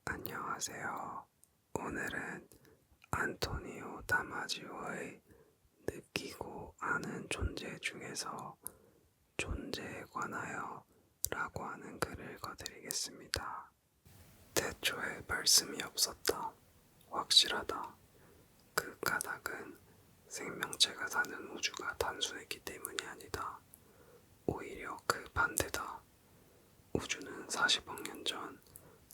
안녕하세요. 오늘은 안토니오 다마지오의 느끼고 아는 존재 중에서 존재에 관하여 라고 하는 글을 읽어드리겠습니다. 태초에 말씀이 없었다. 확실하다. 그 까닭은 생명체가 사는 우주가 단순했기 때문이 아니다. 오히려 그 반대다. 우주는 40억 년 전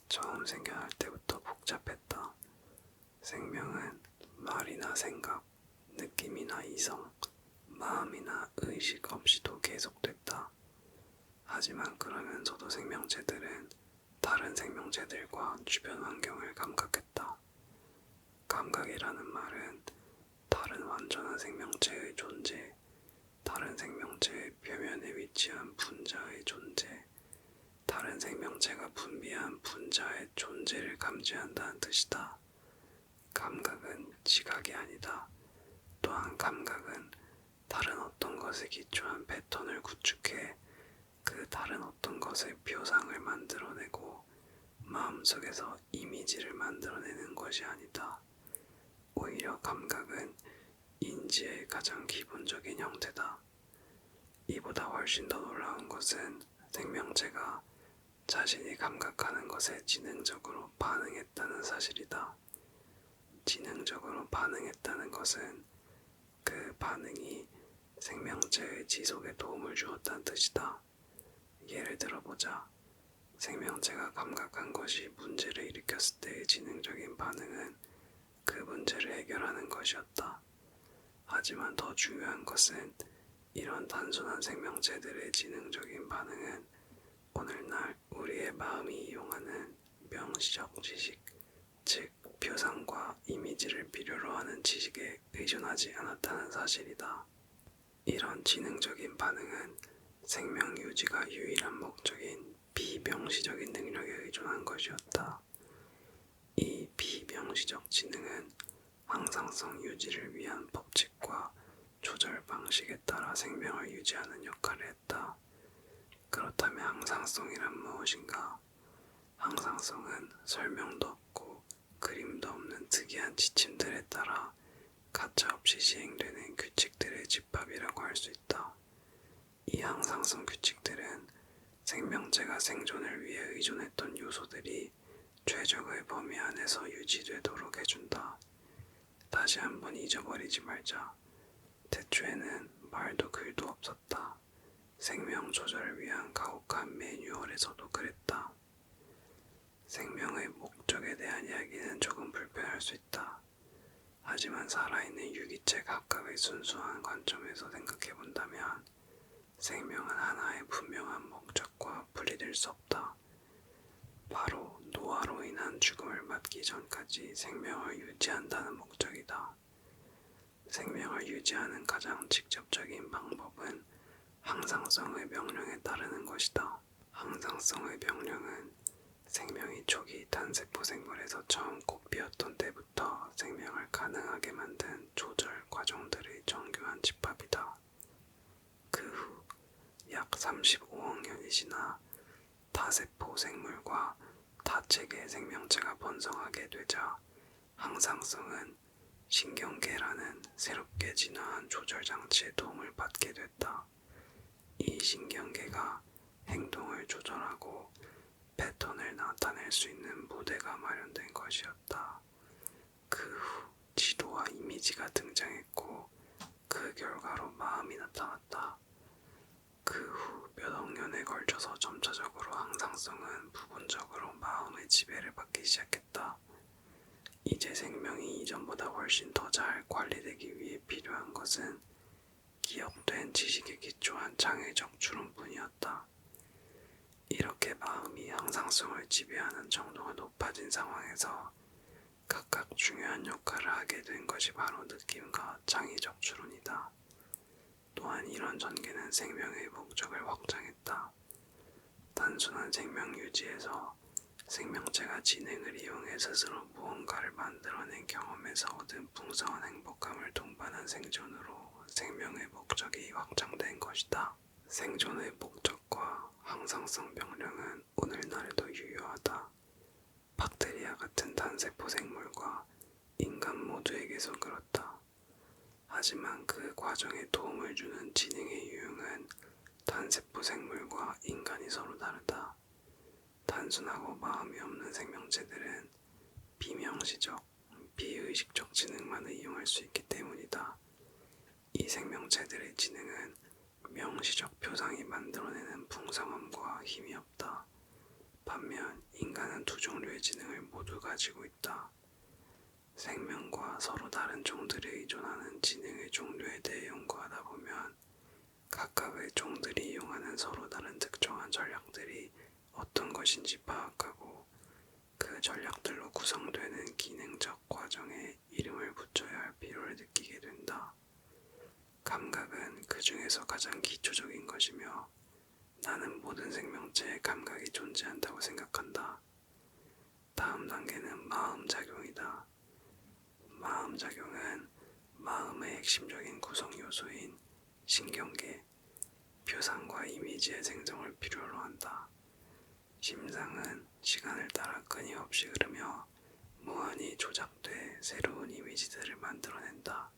처음 생겨날 때부터 복잡했다. 생명은 말이나 생각, 느낌이나 이성, 마음이나 의식 없이도 계속됐다. 하지만 그러면서도 생명체들은 다른 생명체들과 주변 환경을 감각했다. 감각이라는 말은 다른 완전한 생명체의 존재, 다른 생명체의 표면에 위치한 분자의 존재, 다른 생명체가 분비한 분자의 존재를 감지한다는 뜻이다. 감각은 지각이 아니다. 또한 감각은 다른 어떤 것에 기초한 패턴을 구축해 그 다른 어떤 것의 표상을 만들어내고 마음속에서 이미지를 만들어내는 것이 아니다. 오히려 감각은 인지의 가장 기본적인 형태다. 이보다 훨씬 더 놀라운 것은 생명체가 자신이 감각하는 것에 지능적으로 반응했다는 사실이다. 지능적으로 반응했다는 것은 그 반응이 생명체의 지속에 도움을 주었다는 뜻이다. 예를 들어보자. 생명체가 감각한 것이 문제를 일으켰을 때의 지능적인 반응은 그 문제를 해결하는 것이었다. 하지만 더 중요한 것은 이런 단순한 생명체들의 지능적인 반응은 오늘날 우리의 마음이 이용하는 명시적 지식, 즉 표상과 이미지를 필요로 하는 지식에 의존하지 않았다는 사실이다. 이런 지능적인 반응은 생명 유지가 유일한 목적인 비명시적인 능력에 의존한 것이었다. 이 비명시적 지능은 항상성 유지를 위한 법칙과 조절 방식에 따라 생명을 유지하는 역할을 했다. 그렇다면 항상성이란 무엇인가? 항상성은 설명도 없고 그림도 없는 특이한 지침들에 따라 가차없이 시행되는 규칙들의 집합이라고 할 수 있다. 이 항상성 규칙들은 생명체가 생존을 위해 의존했던 요소들이 최적의 범위 안에서 유지되도록 해준다. 다시 한번 잊어버리지 말자. 태초에는 말도 글도 없었다. 생명 조절을 위한 가혹한 매뉴얼에서도 그랬다. 생명의 목적에 대한 이야기는 조금 불편할 수 있다. 하지만 살아있는 유기체 각각의 순수한 관점에서 생각해본다면 생명은 하나의 분명한 목적과 분리될 수 없다. 바로 노화로 인한 죽음을 맞기 전까지 생명을 유지한다는 목적이다. 생명을 유지하는 가장 직접적인 방법은 항상성의 명령에 따르는 것이다. 항상성의 명령은 생명이 초기 단세포 생물에서 처음 꽃피었던 때부터 생명을 가능하게 만든 조절 과정들의 정교한 집합이다. 그 후 약 35억 년이 지나 다세포 생물과 다체계 생명체가 번성하게 되자 항상성은 신경계라는 새롭게 진화한 조절 장치의 도움을 받게 됐다. 이 신경계가 행동을 조절하고 패턴을 나타낼 수 있는 무대가 마련된 것이었다. 그 후 지도와 이미지가 등장했고 그 결과로 마음이 나타났다. 그 후 몇 억 년에 걸쳐서 점차적으로 항상성은 부분적으로 마음의 지배를 받기 시작했다. 이제 생명이 이전보다 훨씬 더 잘 관리되기 위해 필요한 것은 기억된 지식에 기초한 창의적 추론뿐이었다. 이렇게 마음이 항상성을 지배하는 정도가 높아진 상황에서 각각 중요한 역할을 하게 된 것이 바로 느낌과 창의적 추론이다. 또한 이런 전개는 생명의 목적을 확장했다. 단순한 생명 유지에서 생명체가 지능을 이용해 스스로 무언가를 만들어낸 경험에서 얻은 풍성한 행복감을 동반한 생존으로 생명의 목적이 확장된 것이다. 생존의 목적과 항상성 명령은 오늘날에도 유효하다. 박테리아 같은 단세포 생물과 인간 모두에게서 그렇다. 하지만 그 과정에 도움을 주는 지능의 유형은 단세포 생물과 인간이 서로 다르다. 단순하고 마음이 없는 생명체들은 비명시적, 비의식적 지능만을 이용할 수 있기 때문이다. 이 생명체들의 지능은 명시적 표상이 만들어내는 풍성함과 힘이 없다. 반면 인간은 두 종류의 지능을 모두 가지고 있다. 생명과 서로 다른 종들에 의존하는 지능의 종류에 대해 연구하다 보면 각각의 종들이 이용하는 서로 다른 특정한 전략들이 어떤 것인지 파악하고 그 전략들로 구성되는 기능적 과정에 이름을 붙여야 할 필요를 느끼게 된다. 감각은 그 중에서 가장 기초적인 것이며 나는 모든 생명체에 감각이 존재한다고 생각한다. 다음 단계는 마음작용이다. 마음작용은 마음의 핵심적인 구성 요소인 신경계, 표상과 이미지의 생성을 필요로 한다. 심장은 시간을 따라 끊임없이 흐르며 무한히 조작돼 새로운 이미지들을 만들어낸다.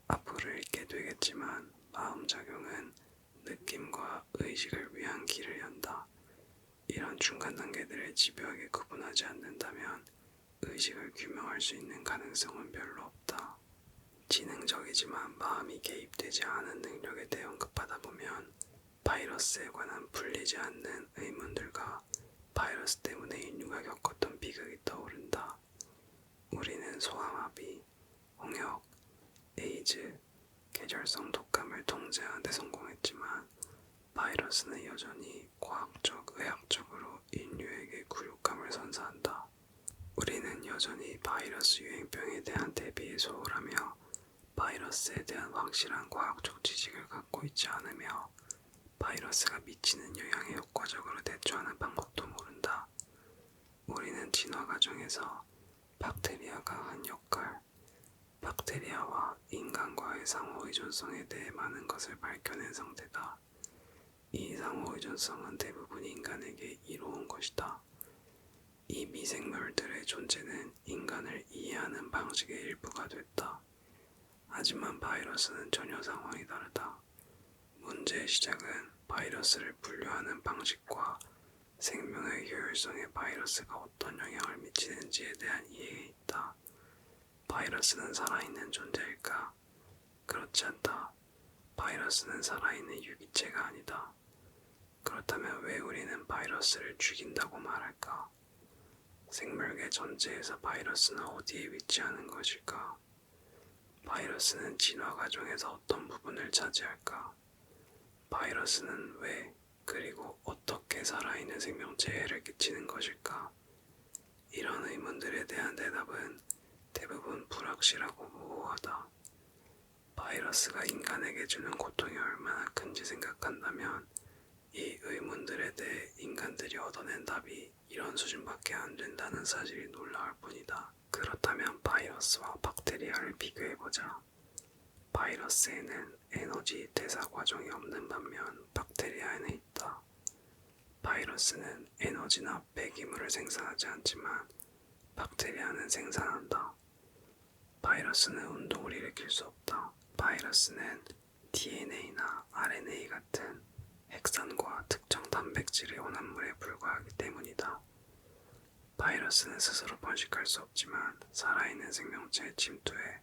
앞으로 읽게 되겠지만 마음작용은 느낌과 의식을 위한 길을 연다. 이런 중간 단계들을 집요하게 구분하지 않는다면 의식을 규명할 수 있는 가능성은 별로 없다. 지능적이지만 마음이 개입되지 않은 능력에 대해 언급하다 보면 바이러스에 관한 풀리지 않는 의문들과 바이러스 때문에 인류가 겪었던 비극이 떠오른다. 우리는 소아마비, 홍역, 에이즈, 계절성 독감을 통제하는 데 성공했지만 바이러스는 여전히 과학적, 의학적으로 인류에게 굴욕감을 선사한다. 우리는 여전히 바이러스 유행병에 대한 대비에 소홀하며 바이러스에 대한 확실한 과학적 지식을 갖고 있지 않으며 바이러스가 미치는 영향에 효과적으로 대처하는 방법도 모른다. 우리는 진화 과정에서 박테리아가 한 역할, 박테리아와 인간과의 상호 의존성에 대해 많은 것을 밝혀낸 상태다. 이 상호 의존성은 대부분 인간에게 이로운 것이다. 이 미생물들의 존재는 인간을 이해하는 방식의 일부가 됐다. 하지만 바이러스는 전혀 상황이 다르다. 문제의 시작은 바이러스를 분류하는 방식과 생명의 효율성에 바이러스가 어떤 영향을 미치는지에 대한 이해에 있다. 바이러스는 살아있는 존재일까? 그렇지 않다. 바이러스는 살아있는 유기체가 아니다. 그렇다면 왜 우리는 바이러스를 죽인다고 말할까? 생물계 전체에서 바이러스는 어디에 위치하는 것일까? 바이러스는 진화 과정에서 어떤 부분을 차지할까? 바이러스는 왜 그리고 어떻게 살아있는 생명체에 해를 끼치는 것일까? 이런 의문들에 대한 대답은 대부분 불확실하고 모호하다. 바이러스가 인간에게 주는 고통이 얼마나 큰지 생각한다면 이 의문들에 대해 인간들이 얻어낸 답이 이런 수준밖에 안 된다는 사실이 놀라울 뿐이다. 그렇다면 바이러스와 박테리아를 비교해보자. 바이러스에는 에너지 대사 과정이 없는 반면 박테리아에는 있다. 바이러스는 에너지나 배기물을 생산하지 않지만 박테리아는 생산한다. 바이러스는 운동을 일으킬 수 없다. 바이러스는 DNA나 RNA 같은 핵산과 특정 단백질의 혼합물에 불과하기 때문이다. 바이러스는 스스로 번식할 수 없지만 살아있는 생명체에 침투해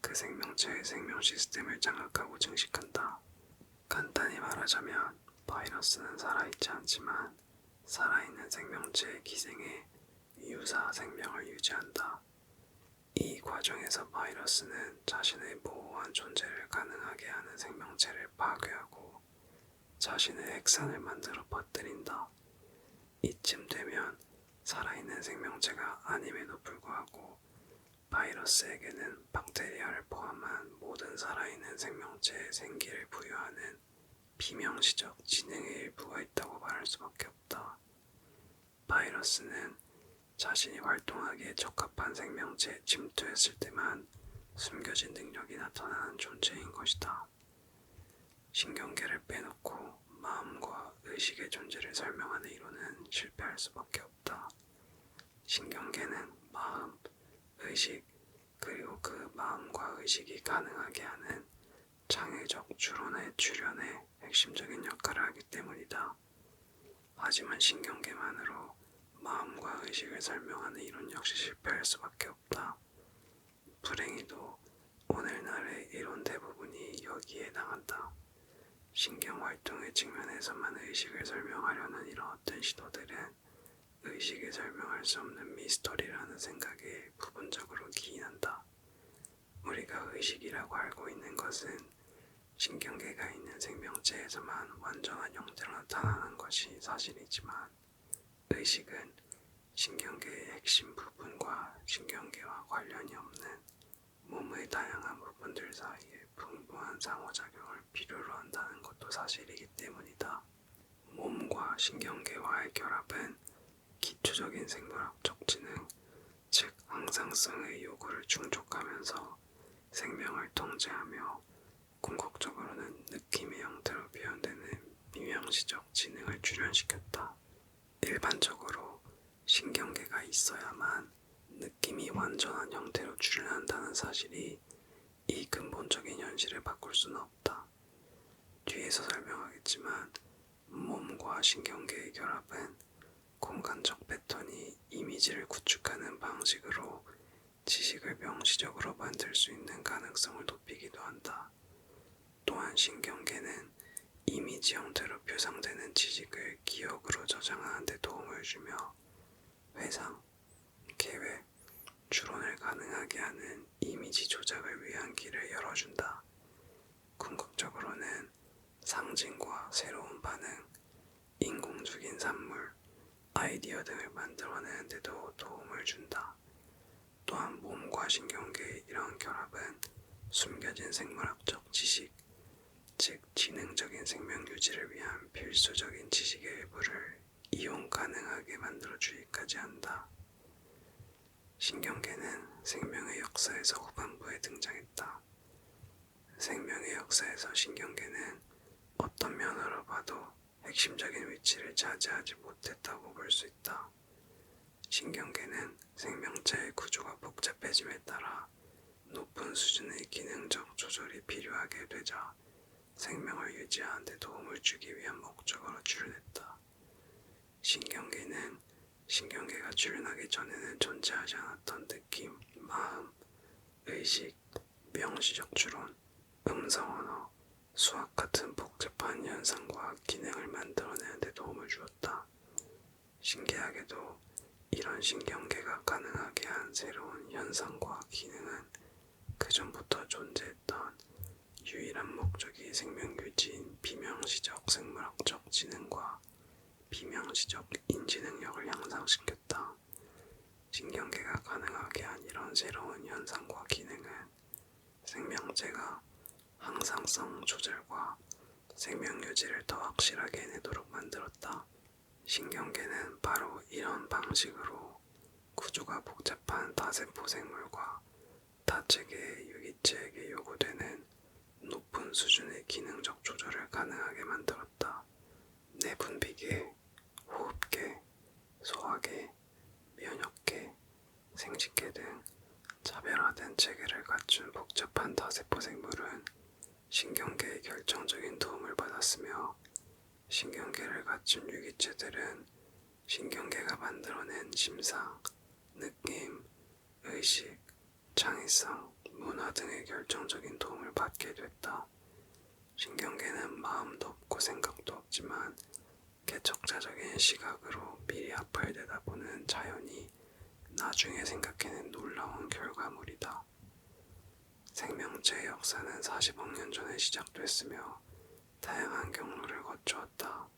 그 생명체의 생명 시스템을 장악하고 증식한다. 간단히 말하자면 바이러스는 살아있지 않지만 살아있는 생명체의 기생에 유사 생명을 유지한다. 이 과정에서 바이러스는 자신의 모호한 존재를 가능하게 하는 생명체를 파괴하고 자신의 핵산을 만들어 퍼뜨린다. 이쯤 되면 살아있는 생명체가 아님에도 불구하고 바이러스에게는 박테리아를 포함한 모든 살아있는 생명체의 생기를 부여하는 비명시적 지능의 일부가 있다고 말할 수밖에 없다. 바이러스는 자신이 활동하기에 적합한 생명체에 침투했을 때만 숨겨진 능력이 나타나는 존재인 것이다. 신경계를 빼놓고 마음과 의식의 존재를 설명하는 이론은 실패할 수밖에 없다. 신경계는 마음, 의식, 그리고 그 마음과 의식이 가능하게 하는 창의적 추론의 주련의 핵심적인 역할을 하기 때문이다. 하지만 신경계만으로 마음과 의식을 설명하는 이론 역시 실패할 수밖에 없다. 불행히도 오늘날의 이론 대부분이 여기에 해당한다. 신경활동의 측면에서만 의식을 설명하려는 이런 어떤 시도들은 의식을 설명할 수 없는 미스터리라는 생각에 부분적으로 기인한다. 우리가 의식이라고 알고 있는 것은 신경계가 있는 생명체에서만 완전한 형태로 나타나는 것이 사실이지만 의식은 신경계의 핵심 부분과 신경계와 관련이 없는 몸의 다양한 부분들 사이에 풍부한 상호작용을 필요로 한다는 것도 사실이기 때문이다. 몸과 신경계와의 결합은 기초적인 생물학적 지능, 즉 항상성의 요구를 충족하면서 생명을 통제하며 궁극적으로는 느낌의 형태로 표현되는 미명시적 지능을 출현시켰다. 일반적으로 신경계가 있어야만 느낌이 완전한 형태로 출현한다는 사실이 이 근본적인 현실을 바꿀 수는 없다. 뒤에서 설명하겠지만 몸과 신경계의 결합은 공간적 패턴이 이미지를 구축하는 방식으로 지식을 명시적으로 만들 수 있는 가능성을 높이기도 한다. 또한 신경계는 이미지 형태로 표상되는 지식을 기억으로 저장하는 데 도움을 주며 회상, 계획, 추론을 가능하게 하는 이미지 조작을 위한 길을 열어준다. 궁극적으로는 상징과 새로운 반응, 인공적인 산물, 아이디어 등을 만들어내는 데도 도움을 준다. 또한 몸과 신경계의 이런 결합은 숨겨진 생물학적 지식, 즉 지능적인 생명 유지를 위한 필수적인 지식의 일부를 이용 가능하게 만들어주기까지 한다. 신경계는 생명의 역사에서 후반부에 등장했다. 생명의 역사에서 신경계는 어떤 면으로 봐도 핵심적인 위치를 차지하지 못했다고 볼 수 있다. 신경계는 생명체의 구조가 복잡해짐에 따라 높은 수준의 기능적 조절이 필요하게 되자 생명을 유지하는 데 도움을 주기 위한 목적으로 출현했다. 신경계는 신경계가 출현하기 전에는 존재하지 않았던 느낌, 마음, 의식, 명시적 추론, 음성 언어, 수학 같은 복잡한 현상과 기능을 만들어내는 데 도움을 주었다. 신기하게도 이런 신경계가 가능하게 한 새로운 현상과 기능은 그전부터 존재했던 유일한 목적이 생명 유지인 비명시적 생물학적 지능과 비명시적 인지 능력을 향상시켰다. 신경계가 가능하게 한 이런 새로운 현상과 기능은 생명체가 항상성 조절과 생명 유지를 더 확실하게 해내도록 만들었다. 신경계는 바로 이런 방식으로 구조가 복잡한 다세포 생물과 다체계의 유기체에게 요구되는 높은 수준의 기능적 조절을 가능하게 만들었다. 내분비계, 호흡계, 소화계, 면역계, 생식계 등 차별화된 체계를 갖춘 복잡한 다세포 생물은 신경계의 결정적인 도움을 받았으며 신경계를 갖춘 유기체들은 신경계가 만들어낸 심상, 느낌, 의식, 창의성, 문화 등의 결정적인 도움을 받게 됐다. 신경계는 마음도 없고 생각도 없지만 개척자적인 시각으로 미리 앞을 내다보는 자연이 나중에 생각해낸 놀라운 결과물이다. 생명체의 역사는 40억 년 전에 시작됐으며 다양한 경로를 거쳐왔다.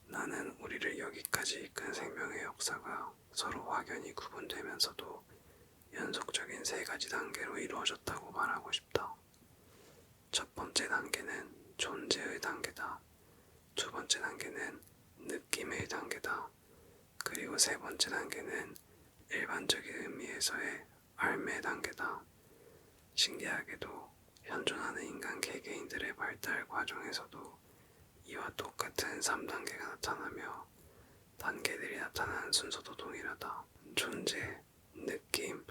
나는 우리를 여기까지 이끈 생명의 역사가 서로 확연히 구분되면서도 연속적인 세 가지 단계로 이루어졌다고 말하고 싶다. 첫 번째 단계는 존재의 단계다. 두 번째 단계는 느낌의 단계다. 그리고 세 번째 단계는 일반적인 의미에서의 알매 단계다. 신기하게도 현존하는 인간 개개인들의 발달 과정에서도 이와 똑같은 3단계가 나타나며 단계들이 나타나는 순서도 동일하다. 존재, 느낌,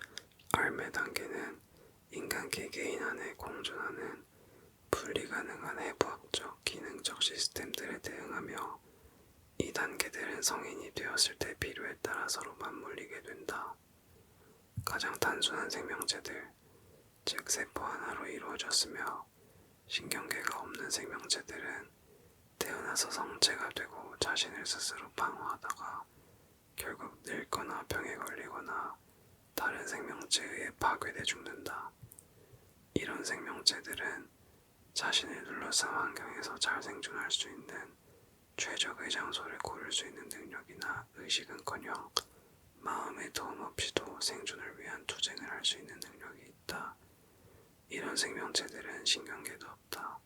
알매 단계는 인간 개개인 안에 공존하는 분리가능한 해부학적, 기능적 시스템들에 대응하며 이 단계들은 성인이 되었을 때 필요에 따라 서로 맞물리게 된다. 가장 단순한 생명체들, 즉 세포 하나로 이루어졌으며 신경계가 없는 생명체들은 태어나서 성체가 되고 자신을 스스로 방어하다가 결국 늙거나 병에 걸리거나 다른 생명체에 의해 파괴돼 죽는다. 이런 생명체들은 자신을 둘러싼 환경에서 잘 생존할 수 있는 최적의 장소를 고를 수 있는 능력이나 의식은커녕 마음의 도움 없이도 생존을 위한 투쟁을 할 수 있는 능력이 있다. 이런 생명체들은 신경계도 없다.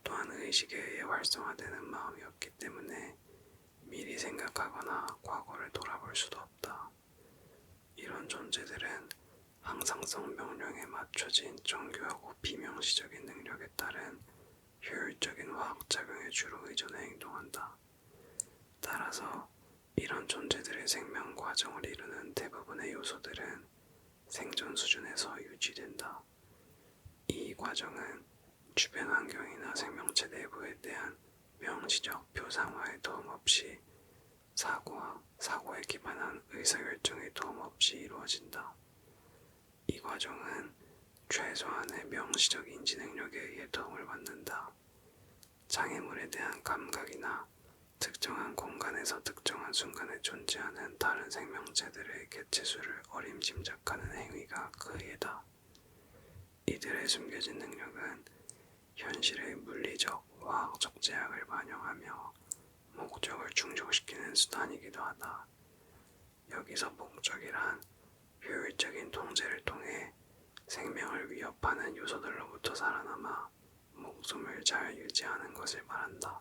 또한 의식에 의해 활성화되는 마음이 없기 때문에 미리 생각하거나 과거를 돌아볼 수도 없다. 이런 존재들은 항상성 명령에 맞춰진 정교하고 비명시적인 능력에 따른 효율적인 화학작용에 주로 의존해 행동한다. 따라서 이런 존재들의 생명 과정을 이루는 대부분의 요소들은 생존 수준에서 유지된다. 이 과정은 주변 환경이나 생명체 내부에 대한 명시적 표상화의 도움 없이 사고와 사고에 기반한 의사결정의 도움 없이 이루어진다. 이 과정은 최소한의 명시적 인지 능력에 의해 도움을 받는다. 장애물에 대한 감각이나 특정한 공간에서 특정한 순간에 존재하는 다른 생명체들의 개체수를 어림짐작하는 행위가 그 예다. 이들의 숨겨진 능력은 현실의 물리적, 화학적 제약을 반영하며 목적을 충족시키는 수단이기도 하다. 여기서 목적이란 효율적인 통제를 통해 생명을 위협하는 요소들로부터 살아남아 목숨을 잘 유지하는 것을 말한다.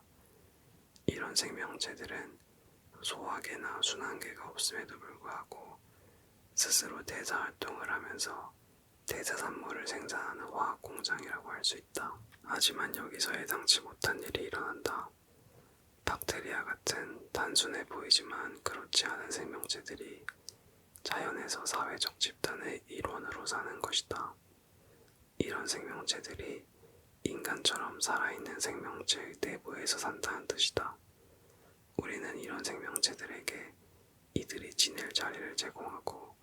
이런 생명체들은 소화계나 순환계가 없음에도 불구하고 스스로 대사활동을 하면서 대사산물을 생산하는 화학공장이라고 할 수 있다. 하지만 여기서 예상치 못한 일이 일어난다. 박테리아 같은 단순해 보이지만 그렇지 않은 생명체들이 자연에서 사회적 집단의 일원으로 사는 것이다. 이런 생명체들이 인간처럼 살아있는 생명체의 내부에서 산다는 뜻이다. 우리는 이런 생명체들에게 이들이 지낼 자리를 제공하고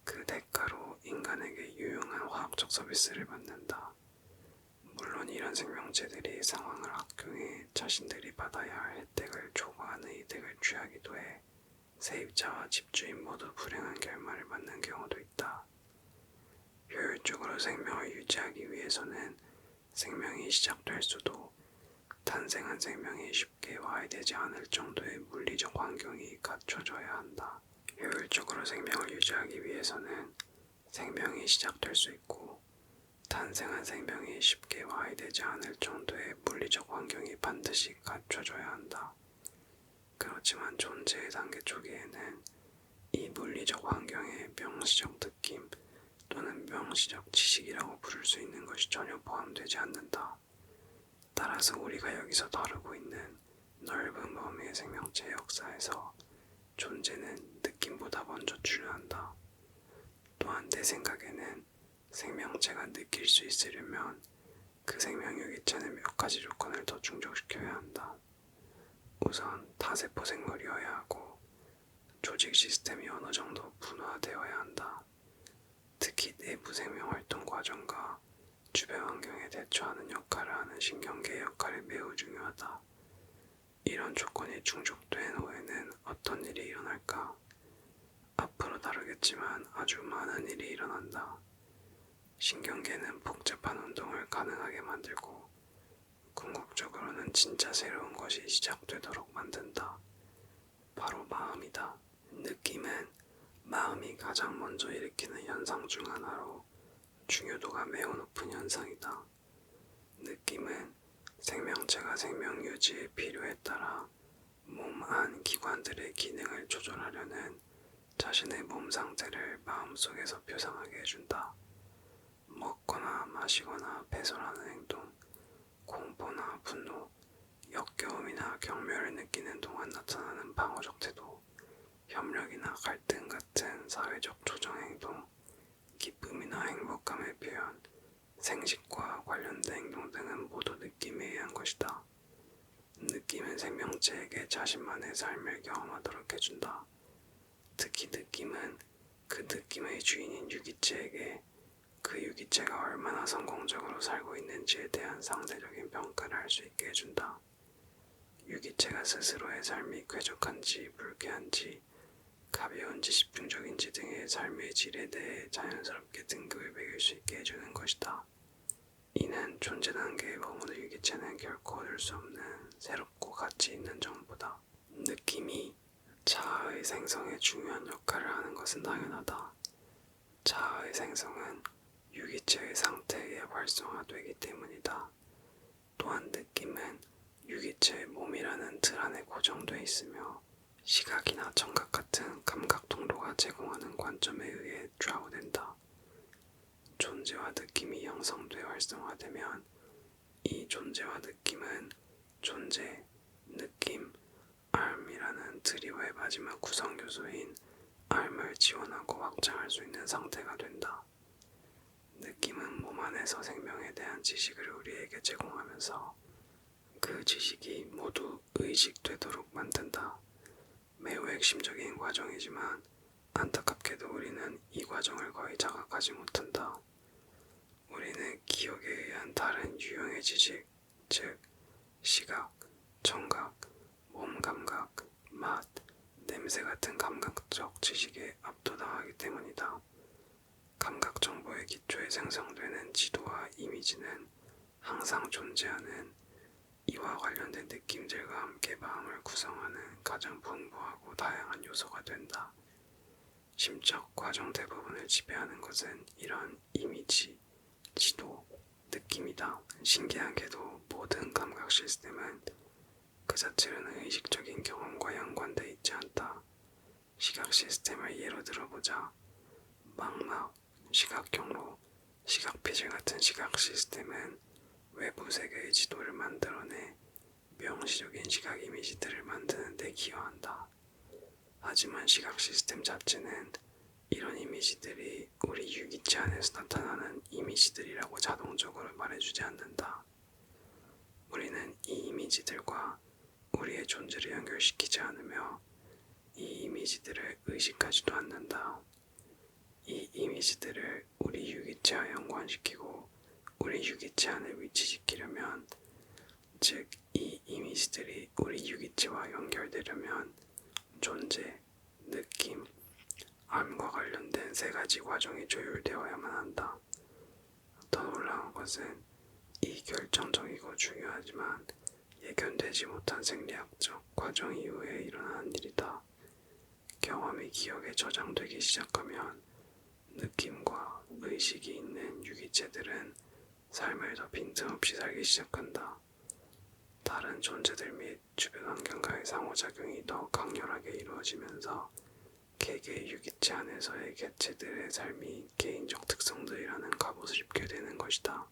그 대가로 인간에게 유용한 화학적 서비스를 받는다. 물론 이런 생명체들이 상황을 악용해 자신들이 받아야 할 혜택을 초과하는 이득을 취하기도 해 세입자와 집주인 모두 불행한 결말을 맞는 경우도 있다. 효율적으로 생명을 유지하기 위해서는 생명이 시작될 수도 탄생한 생명이 쉽게 와해되지 않을 정도의 물리적 환경이 갖춰져야 한다. 효율적으로 생명을 유지하기 위해서는 생명이 시작될 수 있고 탄생한 생명이 쉽게 와해되지 않을 정도의 물리적 환경이 반드시 갖춰져야 한다. 그렇지만 존재의 단계 초기에는 이 물리적 환경에 명시적 느낌 또는 명시적 지식이라고 부를 수 있는 것이 전혀 포함되지 않는다. 따라서 우리가 여기서 다루고 있는 넓은 범위의 생명체 역사에서 존재는 느낌보다 먼저 출현한다. 또한 내 생각에는 생명체가 느낄 수 있으려면 그 생명 유기체는 몇 가지 조건을 더 충족시켜야 한다. 우선 타세포 생물이어야 하고 조직 시스템이 어느 정도 분화되어야 한다. 특히 내부 생명 활동 과정과 주변 환경에 대처하는 역할을 하는 신경계의 역할이 매우 중요하다. 이런 조건이 충족된 후에는 어떤 일이 일어날까? 앞으로 다루겠지만 아주 많은 일이 일어난다. 신경계는 복잡한 운동을 가능하게 만들고 궁극적으로는 진짜 새로운 것이 시작되도록 만든다. 바로 마음이다. 느낌은 마음이 가장 먼저 일으키는 현상 중 하나로 중요도가 매우 높은 현상이다. 느낌은 생명체가 생명 유지의 필요에 따라 몸 안 기관들의 기능을 조절하려는 자신의 몸 상태를 마음속에서 표상하게 해준다. 먹거나 마시거나 배설하는 행동, 공포나 분노, 역겨움이나 경멸을 느끼는 동안 나타나는 방어적 태도, 협력이나 갈등 같은 사회적 조정 행동, 기쁨이나 행복감의 표현, 생식과 관련된 행동 등은 모두 느낌에 의한 것이다. 느낌은 생명체에게 자신만의 삶을 경험하도록 해준다. 특히 느낌은 그 느낌의 주인인 유기체에게 그 유기체가 얼마나 성공적으로 살고 있는지에 대한 상대적인 평가를 할 수 있게 해준다. 유기체가 스스로의 삶이 쾌적한지 불쾌한지 가벼운지 집중적인지 등의 삶의 질에 대해 자연스럽게 등급을 매길 수 있게 해주는 것이다. 이는 존재 단계에 머무는 유기체는 결코 얻을 수 없는 새롭고 가치 있는 정보다. 느낌이 자아의 생성에 중요한 역할을 하는 것은 당연하다. 자아의 생성은 유기체의 상태에 의해 활성화되기 때문이다. 또한 느낌은 유기체의 몸이라는 틀 안에 고정돼 있으며 시각이나 청각 같은 감각 통로가 제공하는 관점에 의해 좌우된다. 존재와 느낌이 형성돼 활성화되면 이 존재와 느낌은 존재, 느낌, R이라는 트리오의 마지막 구성 요소인 R을 지원하고 확장할 수 있는 상태가 된다. 느낌은 몸 안에서 생명에 대한 지식을 우리에게 제공하면서 그 지식이 모두 의식되도록 만든다. 매우 핵심적인 과정이지만 안타깝게도 우리는 이 과정을 거의 자각하지 못한다. 우리는 기억에 의한 다른 유형의 지식, 즉 시각, 청각, 몸 감각, 맛, 냄새 같은 감각적 지식에 압도당하기 때문이다. 감각 정보의 기초에 생성되는 지도와 이미지는 항상 존재하는 이와 관련된 느낌들과 함께 마음을 구성하는 가장 풍부하고 다양한 요소가 된다. 심적 과정 대부분을 지배하는 것은 이런 이미지, 지도, 느낌이다. 신기하게도 모든 감각 시스템은 그 자체로는 의식적인 경험과 연관돼 있지 않다. 시각 시스템을 예로 들어보자. 망막, 시각 경로, 시각 피질 같은 시각 시스템은 외부 세계의 지도를 만들어내 명시적인 시각 이미지들을 만드는 데 기여한다. 하지만 시각 시스템 자체는 이런 이미지들이 우리 유기체 안에서 나타나는 이미지들이라고 자동적으로 말해주지 않는다. 우리는 이 이미지들과 우리의 존재를 연결시키지 않으며 이 이미지들을 의식하지도 않는다. 이 이미지들을 우리 유기체와 연관시키고 우리 유기체 안에 위치시키려면, 즉 이 이미지들이 우리 유기체와 연결되려면 존재, 느낌, 암과 관련된 세 가지 과정이 조율되어야만 한다. 더 놀라운 것은 이 결정적이고 중요하지만 예견되지 못한 생리학적 과정 이후에 일어나는 일이다. 경험이 기억에 저장되기 시작하면 느낌과 의식이 있는 유기체들은 삶을 더 빈틈없이 살기 시작한다. 다른 존재들 및 주변 환경과의 상호작용이 더 강렬하게 이루어지면서 개개의 유기체 안에서의 개체들의 삶이 개인적 특성들이라는 갑옷을 입게 되는 것이다.